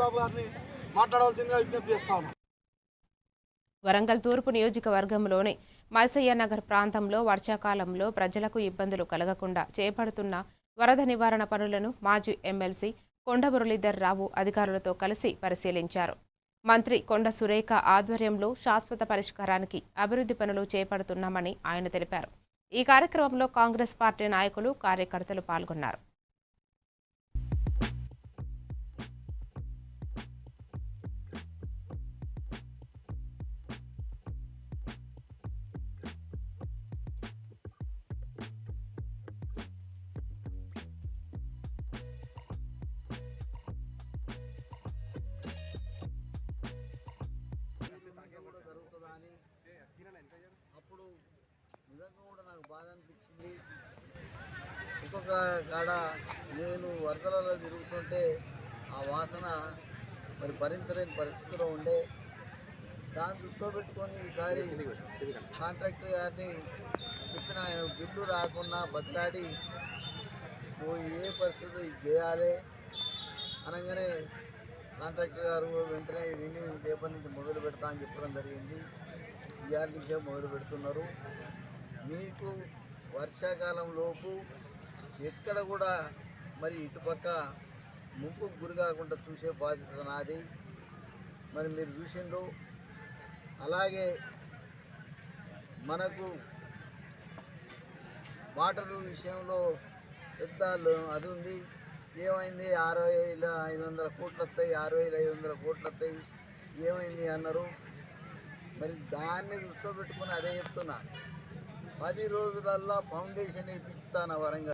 బాబు గారిని మాట్లాడవలసిందిగా విజ్ఞప్తి చేస్తాను. వరంగల్ తూర్పు నియోజకవర్గంలోని మైసయ్య నగర్ ప్రాంతంలో వర్షాకాలంలో ప్రజలకు ఇబ్బందులు కలగకుండా చేపడుతున్న వరద నివారణ పనులను మాజీ ఎమ్మెల్సీ కొండ మురళీధర్ రావు అధికారులతో కలిసి పరిశీలించారు. మంత్రి కొండ సురేఖ ఆధ్వర్యంలో శాశ్వత పరిష్కారానికి అభివృద్ధి పనులు చేపడుతున్నామని ఆయన తెలిపారు. ఈ కార్యక్రమంలో కాంగ్రెస్ పార్టీ నాయకులు, కార్యకర్తలు పాల్గొన్నారు. అప్పుడు నిజంగా కూడా నాకు బాధ అనిపించింది. ఇంకొక కాడ నేను వరదలలో తిరుగుతుంటే ఆ వాసన మరి భరించలేని పరిస్థితిలో ఉండే. దాన్ని దృష్టిలో పెట్టుకొని ఈసారి కాంట్రాక్టర్ గారిని చెప్పిన, ఆయన బిల్లు రాకుండా బతిలాడి నువ్వు ఏ పరిస్థితులు ఇది చేయాలి అనగానే కాంట్రాక్టర్ గారు వెంటనే విని రేపటి నుంచి మొదలు పెడతా అని చెప్పడం జరిగింది. ఇవాళ నుంచే మొదలు పెడుతున్నారు. మీకు వర్షాకాలం లోపు ఎక్కడ కూడా మరి ఇటుపక్క ముంపుకు గురి కాకుండా చూసే బాధ్యత నాది. మరి మీరు చూసిండ్రు. అలాగే మనకు వాటర్ విషయంలో పెద్ద అది ఉంది. ఏమైంది, 6,500 కోట్లు వస్తాయి, 6,500 కోట్లు వస్తాయి, ఏమైంది అన్నారు. మరి దాన్ని దృష్టిలో పెట్టుకుని అదే చెప్తున్నా, 10 రోజులల్లో ఫౌండేషన్ వేయిస్తాను వరంగల్.